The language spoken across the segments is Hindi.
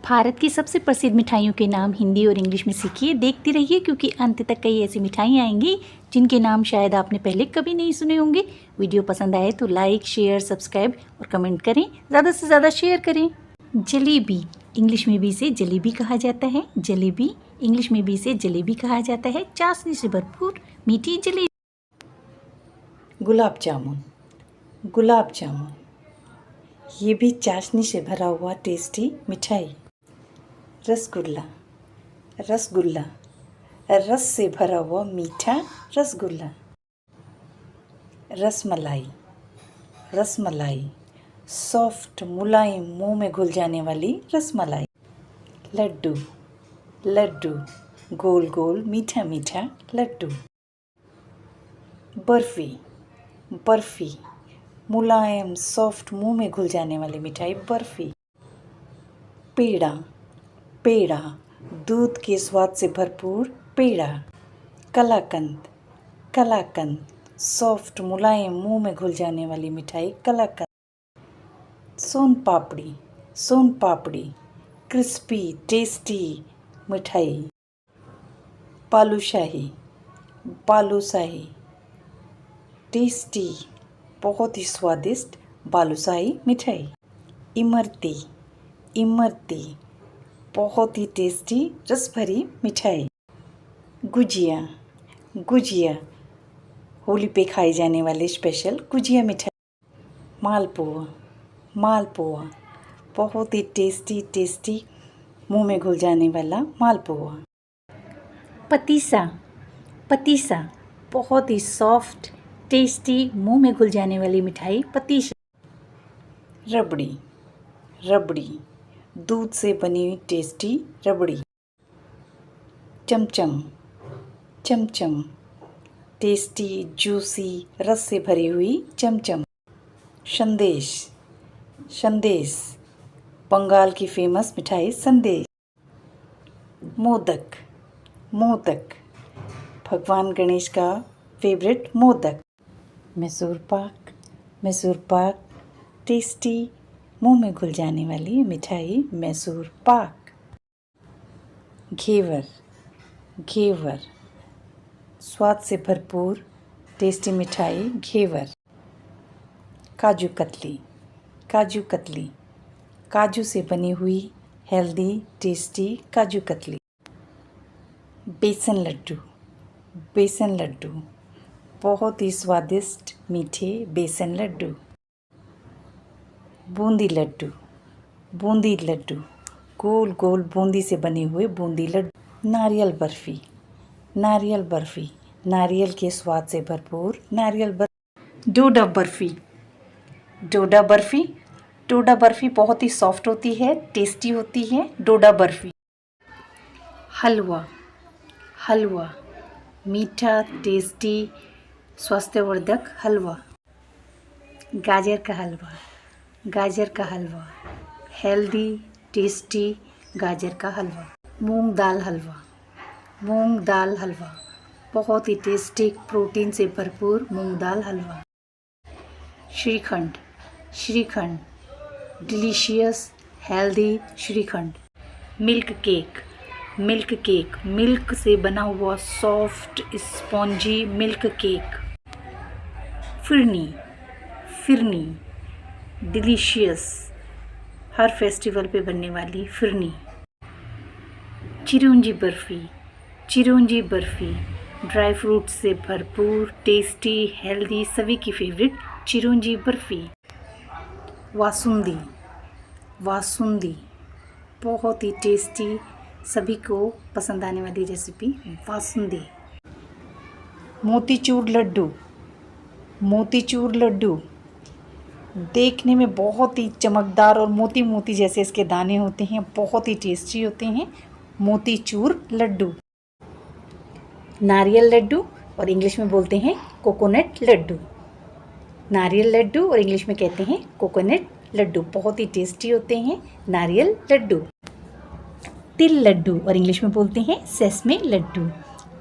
भारत की सबसे प्रसिद्ध मिठाइयों के नाम हिंदी और इंग्लिश में सीखिए, देखते रहिए क्योंकि अंत तक कई ऐसी मिठाइयाँ आएंगी जिनके नाम शायद आपने पहले कभी नहीं सुने होंगे। वीडियो पसंद आए तो लाइक, शेयर, सब्सक्राइब और कमेंट करें, ज़्यादा से ज़्यादा शेयर करें। जलेबी, इंग्लिश में भी इसे जलेबी कहा जाता है। जलेबी, इंग्लिश में भी इसे जलेबी कहा जाता है। चाशनी से भरपूर मीठी जलेबी। गुलाब जामुन, गुलाब जामुन, ये भी चाशनी से भरा हुआ टेस्टी मिठाई। रसगुल्ला, रसगुल्ला, रस से भरा हुआ मीठा रसगुल्ला। रसमलाई, रसमलाई, सॉफ्ट मुलायम मुंह में घुल जाने वाली रसमलाई। लड्डू, लड्डू, गोल गोल मीठा मीठा लड्डू। बर्फ़ी, बर्फ़ी, मुलायम सॉफ्ट मुंह में घुल जाने वाली मिठाई बर्फ़ी। पेड़ा, पेड़ा, दूध के स्वाद से भरपूर पेड़ा। कलाकंद, कलाकंद, सॉफ्ट मुलायम मुंह में घुल जाने वाली मिठाई कलाकंद। सोन पापड़ी, सोन पापड़ी, क्रिस्पी टेस्टी मिठाई। बालूशाही, बालूशाही, टेस्टी बहुत ही स्वादिष्ट बालूशाही मिठाई। इमरती, इमरती, बहुत ही टेस्टी रस भरी मिठाई। गुजिया, गुजिया, होली पे खाई जाने वाली स्पेशल गुजिया मिठाई। मालपुआ, मालपुआ, बहुत ही टेस्टी टेस्टी मुंह में घुल जाने वाला मालपुआ। पतीसा, पतीसा, बहुत ही सॉफ्ट टेस्टी मुंह में घुल जाने वाली मिठाई पतीसा। रबड़ी, रबड़ी, दूध से बनी हुई टेस्टी रबड़ी। चमचम, चमचम, टेस्टी जूसी रस से भरी हुई चमचम। संदेश, संदेश, बंगाल की फेमस मिठाई संदेश। मोदक, मोदक, भगवान गणेश का फेवरेट मोदक। मैसूर पाक, मैसूर पाक, टेस्टी मुंह में घुल जाने वाली मिठाई मैसूर पाक। घेवर, घेवर, स्वाद से भरपूर टेस्टी मिठाई घेवर। काजू कतली, काजू कतली, काजू से बनी हुई हेल्दी टेस्टी काजू कतली। बेसन लड्डू, बेसन लड्डू, बहुत ही स्वादिष्ट मीठे बेसन लड्डू। बूंदी लड्डू, बूंदी लड्डू, गोल गोल बूंदी से बने हुए बूंदी लड्डू। नारियल बर्फ़ी, नारियल बर्फ़ी, नारियल के स्वाद से भरपूर नारियल बर्फ़ी। डोडा बर्फ़ी, डोडा बर्फ़ी, डोडा बर्फ़ी बहुत ही सॉफ्ट होती है, टेस्टी होती है डोडा बर्फ़ी। हलवा, हलवा, मीठा टेस्टी स्वास्थ्यवर्धक हलवा। गाजर का हलवा, गाजर का हलवा, हेल्दी टेस्टी गाजर का हलवा। मूंग दाल हलवा, मूंग दाल हलवा, बहुत ही टेस्टी प्रोटीन से भरपूर moong dal halwa. Shrikhand, shrikhand, delicious healthy shrikhand. Milk cake, milk cake, milk से बना हुआ soft spongy milk cake. Phirni, phirni, delicious हर फेस्टिवल पे बनने वाली फिरनी। चिरौंजी बर्फ़ी, चिरौंजी बर्फ़ी, ड्राई फ्रूट से भरपूर टेस्टी हेल्दी सभी की फेवरेट चिरौंजी बर्फ़ी। वासुंदी, वासुंदी, बहुत ही टेस्टी सभी को पसंद आने वाली रेसिपी वासुंदी। मोतीचूर लड्डू, मोतीचूर लड्डू, देखने में बहुत ही चमकदार और मोती मोती जैसे इसके दाने होते हैं, बहुत ही टेस्टी होते हैं मोतीचूर लड्डू। नारियल लड्डू और इंग्लिश में बोलते हैं कोकोनट लड्डू। नारियल लड्डू और इंग्लिश में कहते हैं कोकोनट लड्डू, बहुत ही टेस्टी होते हैं नारियल लड्डू। तिल लड्डू और इंग्लिश में बोलते हैं सेसमे लड्डू।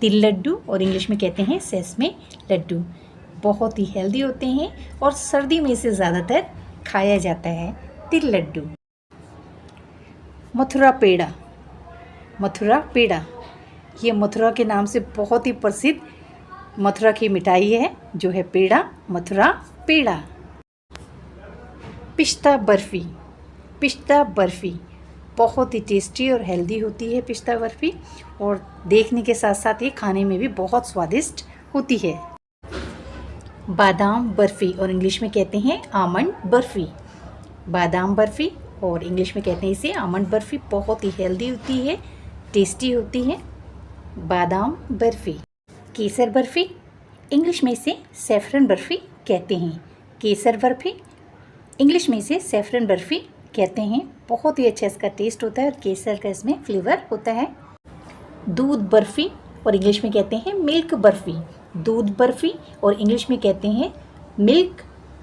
तिल लड्डू और इंग्लिश में कहते हैं सेसमे लड्डू, बहुत ही हेल्दी होते हैं और सर्दी में इसे ज़्यादातर खाया जाता है तिल लड्डू। मथुरा पेड़ा, मथुरा पेड़ा। ये मथुरा के नाम से बहुत ही प्रसिद्ध मथुरा की मिठाई है जो है पेड़ा, मथुरा पेड़ा। पिस्ता बर्फ़ी, पिस्ता बर्फ़ी बहुत ही टेस्टी और हेल्दी होती है पिस्ता बर्फ़ी, और देखने के साथ साथ ये खाने में भी बहुत स्वादिष्ट होती है। बादाम बर्फ़ी और इंग्लिश में कहते हैं आमंड बर्फ़ी, बादाम बर्फ़ी और इंग्लिश में कहते हैं इसे आमंड बर्फ़ी। बहुत ही हेल्दी होती है, टेस्टी होती है बादाम बर्फ़ी। केसर बर्फ़ी, इंग्लिश में इसे सैफरन बर्फ़ी कहते हैं, केसर बर्फ़ी इंग्लिश में इसे सैफरन बर्फ़ी कहते हैं। बहुत ही अच्छा इसका टेस्ट होता है और केसर का इसमें फ्लेवर होता है। दूध बर्फ़ी और इंग्लिश में कहते हैं मिल्क बर्फ़ी, दूध बर्फ़ी और इंग्लिश में कहते हैं मिल्क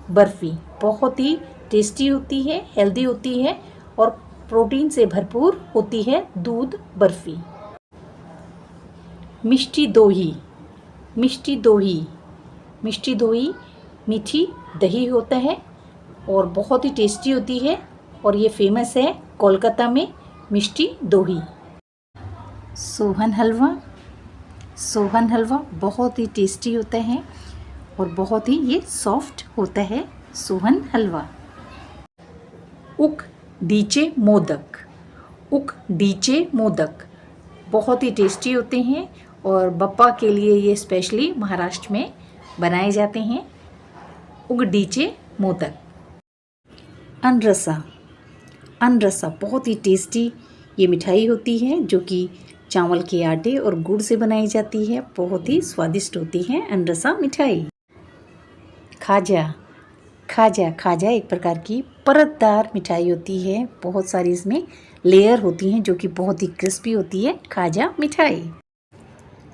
बर्फ़ी। बहुत ही टेस्टी होती है, हेल्दी होती है और प्रोटीन से भरपूर होती है दूध बर्फ़ी। मिष्टी दोही, मिष्टी दोही, मिष्टी दोही मीठी दही होता है और बहुत ही टेस्टी होती है और ये फेमस है कोलकाता में मिष्टी दोही। सोहन हलवा, सोहन हलवा बहुत ही टेस्टी होता है और बहुत ही ये सॉफ्ट होता है सोहन हलवा। उक डीचे मोदक, उक डीचे मोदक बहुत ही टेस्टी होते हैं और बप्पा के लिए ये स्पेशली महाराष्ट्र में बनाए जाते हैं। उगडीचे मोदक। अनरसा, अनरसा बहुत ही टेस्टी ये मिठाई होती है जो कि चावल के आटे और गुड़ से बनाई जाती है, बहुत ही स्वादिष्ट होती है अनरसा मिठाई। खाजा, खाजा, खाजा एक प्रकार की परतदार मिठाई होती है, बहुत सारी इसमें लेयर होती हैं जो कि बहुत ही क्रिस्पी होती है खाजा मिठाई।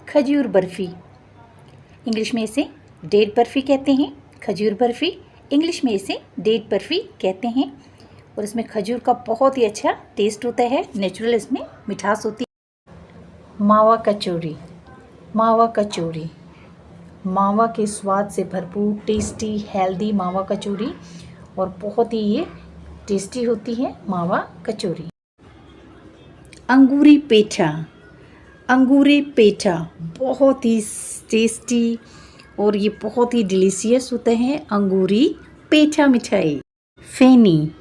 खजूर बर्फ़ी, इंग्लिश में इसे डेट बर्फ़ी कहते हैं, खजूर बर्फ़ी इंग्लिश में इसे डेट बर्फ़ी कहते हैं और इसमें खजूर का बहुत ही अच्छा टेस्ट होता है, नेचुरल इसमें मिठास होती है। मावा कचौरी, मावा कचौरी मावा के स्वाद से भरपूर टेस्टी हेल्दी मावा कचौरी और बहुत ही ये टेस्टी होती है मावा कचौरी। अंगूरी पेठा, अंगूरी पेठा बहुत ही टेस्टी और ये बहुत ही डिलीशियस होता है अंगूरी पेठा मिठाई। फेनी,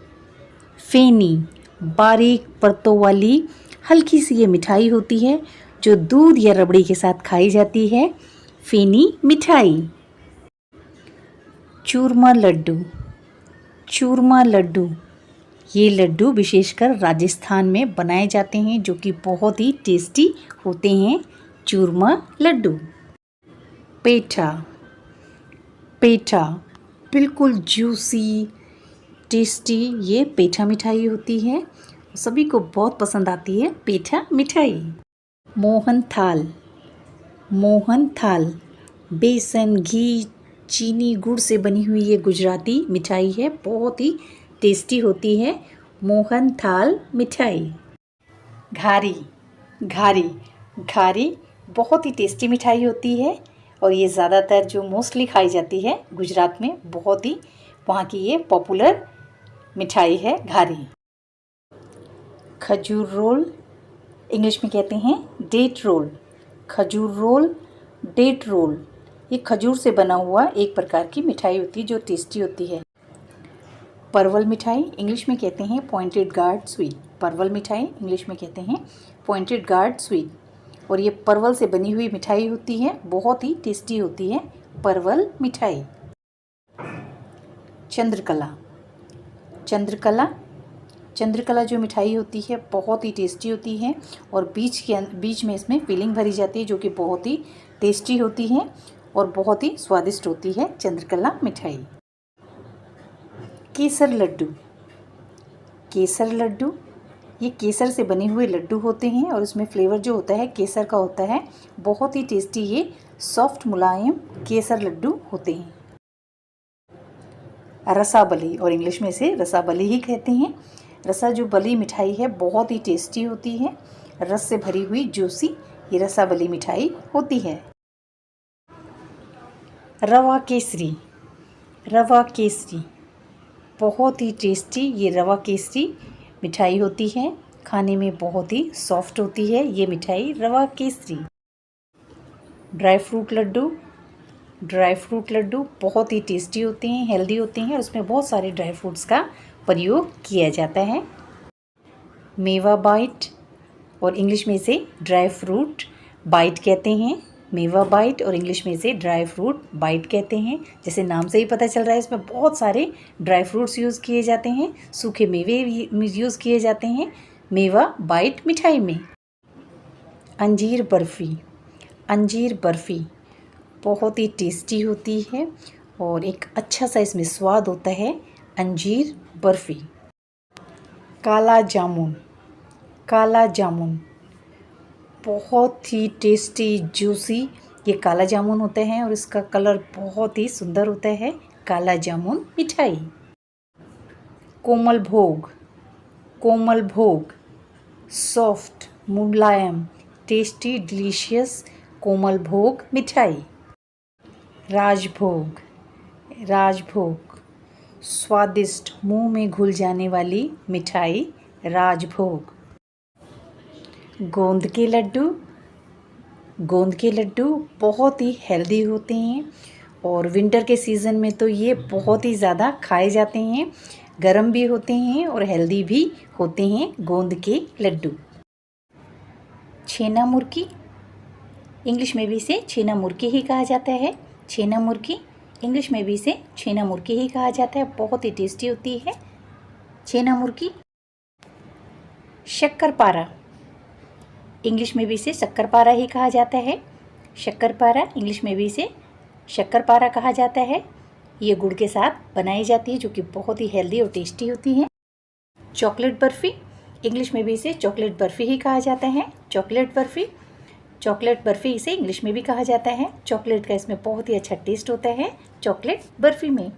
फेनी बारीक परतों वाली हल्की सी ये मिठाई होती है जो दूध या रबड़ी के साथ खाई जाती है, फेनी मिठाई। चूरमा लड्डू, चूरमा लड्डू ये लड्डू विशेषकर राजस्थान में बनाए जाते हैं जो कि बहुत ही टेस्टी होते हैं, चूरमा लड्डू। पेठा, पेठा बिल्कुल जूसी टेस्टी ये पेठा मिठाई होती है, सभी को बहुत पसंद आती है पेठा मिठाई। मोहन थाल, मोहन थाल बेसन घी चीनी गुड़ से बनी हुई ये गुजराती मिठाई है, बहुत ही टेस्टी होती है मोहन थाल मिठाई। घारी, घारी, घारी बहुत ही टेस्टी मिठाई होती है और ये ज़्यादातर जो मोस्टली खाई जाती है गुजरात में, बहुत ही वहाँ की ये पॉपुलर मिठाई है घारी। खजूर रोल, इंग्लिश में कहते हैं डेट रोल, खजूर रोल, डेट रोल ये खजूर से बना हुआ एक प्रकार की मिठाई होती है जो टेस्टी होती है। परवल मिठाई, इंग्लिश में कहते हैं पॉइंटेड गार्ड स्वीट, परवल मिठाई इंग्लिश में कहते हैं पॉइंटेड गार्ड स्वीट और ये परवल से बनी हुई मिठाई होती है, बहुत ही टेस्टी होती है परवल मिठाई। चंद्रकला, चंद्रकला, चंद्रकला जो मिठाई होती है बहुत ही टेस्टी होती है और बीच में इसमें फिलिंग भरी जाती है जो कि बहुत ही टेस्टी होती है और बहुत ही स्वादिष्ट होती है चंद्रकला मिठाई। केसर लड्डू, केसर लड्डू ये केसर से बने हुए लड्डू होते हैं और इसमें फ्लेवर जो होता है केसर का होता है, बहुत ही टेस्टी ये सॉफ्ट मुलायम केसर लड्डू होते हैं। रसाबली और इंग्लिश में इसे रसाबली ही कहते हैं, रसा जो बली मिठाई है बहुत ही टेस्टी होती है, रस से भरी हुई जूसी ये रसाबली मिठाई होती है। रवा केसरी, रवा केसरी बहुत ही टेस्टी ये रवा केसरी मिठाई होती है, खाने में बहुत ही सॉफ्ट होती है ये मिठाई rava kesari. Dry fruit laddoo. Dry fruit laddoo बहुत ही टेस्टी होते हैं, हेल्दी होते हैं और उसमें बहुत सारे ड्राई फ्रूट्स का प्रयोग किया जाता है। मेवा बाइट और इंग्लिश में इसे ड्राई फ्रूट बाइट कहते हैं। मेवा बाइट और इंग्लिश में इसे ड्राई फ्रूट बाइट कहते हैं। जैसे नाम से ही पता चल रहा है इसमें बहुत सारे ड्राई फ्रूट्स यूज़ किए जाते हैं, सूखे मेवे यूज़ किए जाते हैं मेवा बाइट मिठाई में। अंजीर बर्फ़ी। अंजीर बर्फ़ी बहुत ही टेस्टी होती है और एक अच्छा सा इसमें स्वाद होता है अंजीर बर्फ़ी। काला जामुन। काला जामुन बहुत ही टेस्टी जूसी ये काला जामुन होता है और इसका कलर बहुत ही सुंदर होता है काला जामुन मिठाई। कोमल भोग। कोमल भोग सॉफ्ट मुलायम टेस्टी डिलीशियस कोमल भोग मिठाई। राजभोग। राजभोग स्वादिष्ट मुंह में घुल जाने वाली मिठाई राजभोग। गोंद के लड्डू। गोंद के लड्डू बहुत ही हेल्दी होते हैं और विंटर के सीज़न में तो ये बहुत ही ज़्यादा खाए जाते हैं, गरम भी होते हैं और हेल्दी भी होते हैं गोंद के लड्डू। छेना मुर्की। इंग्लिश में भी इसे छेना मुर्की ही कहा जाता है। छेना मुर्की इंग्लिश में भी इसे छेना मुर्की ही कहा जाता है, बहुत ही टेस्टी होती है छेना मुर्की। शक्करपारा। इंग्लिश में भी इसे शक्करपारा ही कहा जाता है। शक्करपारा इंग्लिश में भी इसे शक्करपारा कहा जाता है। ये गुड़ के साथ बनाई जाती है जो कि बहुत ही हेल्दी और टेस्टी होती है। चॉकलेट बर्फ़ी। इंग्लिश में भी इसे चॉकलेट बर्फ़ी ही कहा जाता है। चॉकलेट बर्फ़ी। चॉकलेट बर्फ़ी इसे इंग्लिश में भी कहा जाता है। चॉकलेट का इसमें बहुत ही अच्छा टेस्ट होता है चॉकलेट बर्फ़ी में।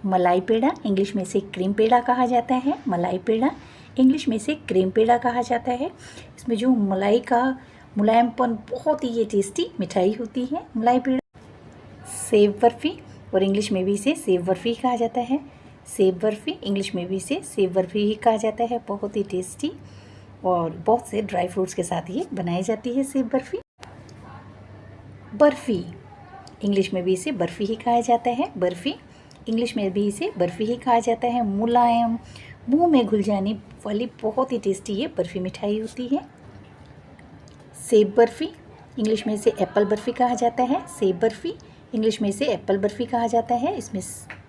मलाई पेड़ा। इंग्लिश में इसे क्रीम पेड़ा कहा जाता है। मलाई पेड़ा इंग्लिश में इसे क्रीम पेड़ा कहा जाता है। इसमें जो मलाई का मुलायमपन बहुत ही ये टेस्टी मिठाई होती है मलाई पेड़ा। सेव बर्फ़ी और इंग्लिश में भी इसे सेव बर्फ़ी कहा जाता है। सेव बर्फ़ी इंग्लिश में भी इसे सेव बर्फ़ी ही कहा जाता है, बहुत ही टेस्टी और बहुत से ड्राई फ्रूट्स के साथ ये बनाई जाती है सेव बर्फ़ी। बर्फ़ी इंग्लिश में भी इसे बर्फ़ी ही कहा जाता है। बर्फ़ी इंग्लिश में भी इसे बर्फ़ी ही कहा जाता है। मुलायम मुंह में घुल जाने वाली बहुत ही टेस्टी ये बर्फ़ी मिठाई होती है। सेब बर्फ़ी इंग्लिश में इसे एप्पल बर्फ़ी कहा जाता है। सेब बर्फ़ी इंग्लिश में इसे एप्पल बर्फ़ी कहा जाता है। इसमें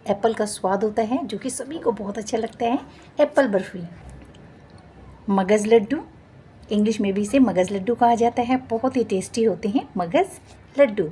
एप्पल का स्वाद होता है जो कि सभी को बहुत अच्छा लगता है एप्पल बर्फ़ी। मगज़ लड्डू इंग्लिश में भी इसे मगज़ लड्डू कहा जाता है, बहुत ही टेस्टी होते हैं मगज़ लड्डू।